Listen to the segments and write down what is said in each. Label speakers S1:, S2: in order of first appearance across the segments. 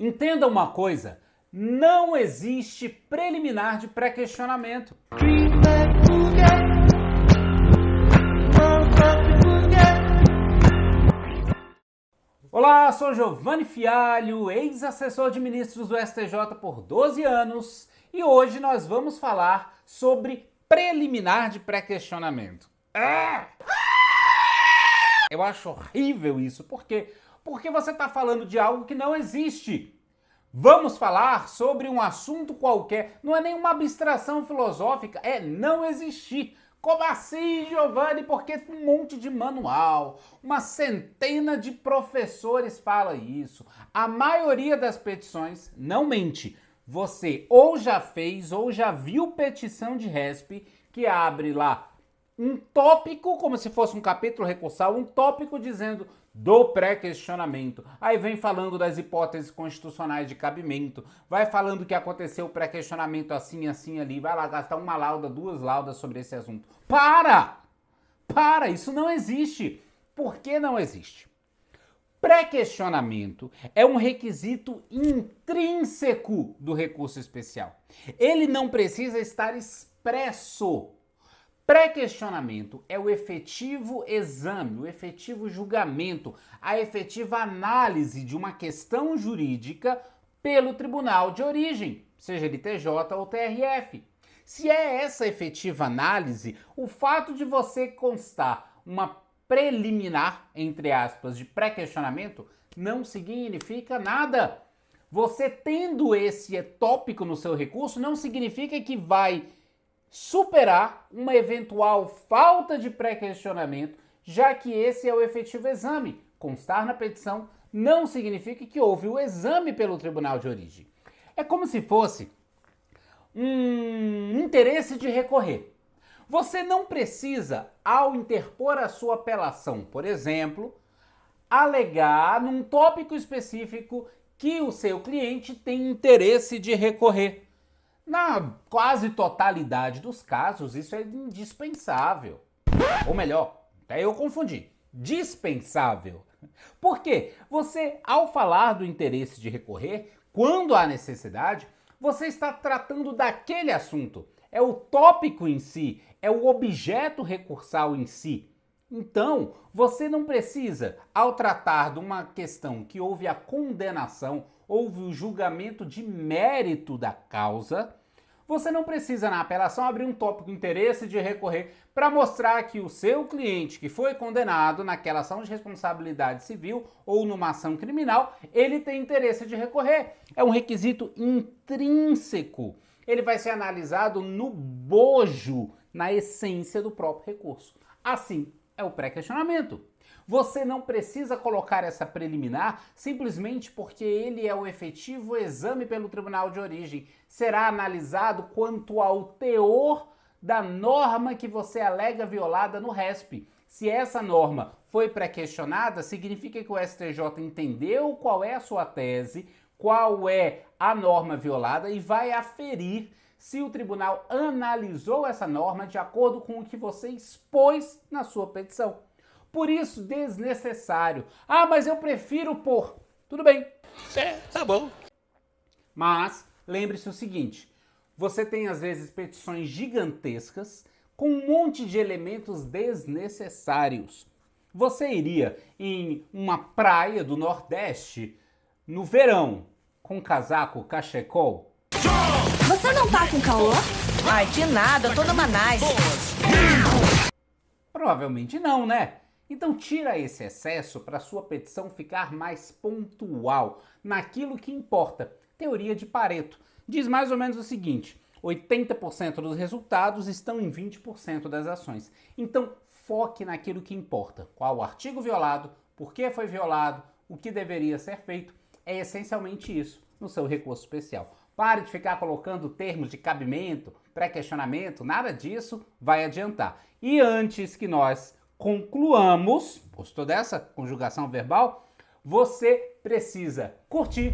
S1: Entenda uma coisa, não existe preliminar de pré-questionamento. Olá, sou Giovanni Fialho, ex-assessor de ministros do STJ por 12 anos e hoje nós vamos falar sobre preliminar de pré-questionamento. Eu acho horrível isso, por quê? Porque você está falando de algo que não existe. Vamos falar sobre um assunto qualquer, não é nenhuma abstração filosófica, é não existir. Como assim, Giovanni? Porque um monte de manual, uma centena de professores fala isso. A maioria das petições não mente. Você ou já fez ou já viu petição de RESP que abre lá um tópico, como se fosse um capítulo recursal, um tópico dizendo do pré-questionamento. Aí vem falando das hipóteses constitucionais de cabimento, vai falando que aconteceu o pré-questionamento assim, assim, ali, vai lá gastar uma lauda, 2 laudas sobre esse assunto. Para! Isso não existe. Por que não existe? Pré-questionamento é um requisito intrínseco do recurso especial. Ele não precisa estar expresso. Pré-questionamento é o efetivo exame, o efetivo julgamento, a efetiva análise de uma questão jurídica pelo tribunal de origem, seja ele TJ ou TRF. Se é essa efetiva análise, o fato de você constar uma preliminar, entre aspas, de pré-questionamento, não significa nada. Você tendo esse tópico no seu recurso, não significa que vai superar uma eventual falta de pré-questionamento, já que esse é o efetivo exame. Constar na petição não significa que houve o exame pelo tribunal de origem. É como se fosse um interesse de recorrer. Você não precisa, ao interpor a sua apelação, por exemplo, alegar num tópico específico que o seu cliente tem interesse de recorrer. Na quase totalidade dos casos, isso é indispensável. Ou melhor, até eu confundi. Dispensável. Por quê? Você, ao falar do interesse de recorrer, quando há necessidade, você está tratando daquele assunto. É o tópico em si, é o objeto recursal em si. Então, você não precisa, ao tratar de uma questão que houve a condenação, houve o julgamento de mérito da causa, você não precisa na apelação abrir um tópico de interesse de recorrer para mostrar que o seu cliente que foi condenado naquela ação de responsabilidade civil ou numa ação criminal, ele tem interesse de recorrer. É um requisito intrínseco. Ele vai ser analisado no bojo, na essência do próprio recurso. Assim é o pré-questionamento. Você não precisa colocar essa preliminar simplesmente porque ele é o efetivo exame pelo tribunal de origem. Será analisado quanto ao teor da norma que você alega violada no RESP. Se essa norma foi pré-questionada, significa que o STJ entendeu qual é a sua tese, qual é a norma violada e vai aferir se o tribunal analisou essa norma de acordo com o que você expôs na sua petição. Por isso, desnecessário. Ah, mas eu prefiro pôr. Tudo bem.
S2: Tá bom.
S1: Mas lembre-se o seguinte, você tem às vezes petições gigantescas com um monte de elementos desnecessários. Você iria em uma praia do Nordeste no verão com casaco cachecol?
S3: Você não tá com calor?
S4: Ai, de nada, eu tô numa nice.
S1: Provavelmente não, né? Então tira esse excesso para sua petição ficar mais pontual naquilo que importa. Teoria de Pareto diz mais ou menos o seguinte: 80% dos resultados estão em 20% das ações. Então foque naquilo que importa. Qual o artigo violado, por que foi violado, o que deveria ser feito. É essencialmente isso no seu recurso especial. Pare de ficar colocando termos de cabimento, pré-questionamento, nada disso vai adiantar. E antes que nós concluamos, gostou dessa conjugação verbal? Você precisa curtir,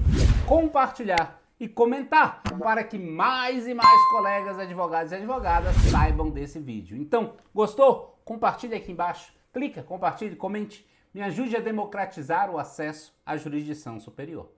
S1: compartilhar e comentar para que mais e mais colegas advogados e advogadas saibam desse vídeo. Então, gostou? Compartilhe aqui embaixo, clica, compartilhe, comente, me ajude a democratizar o acesso à jurisdição superior.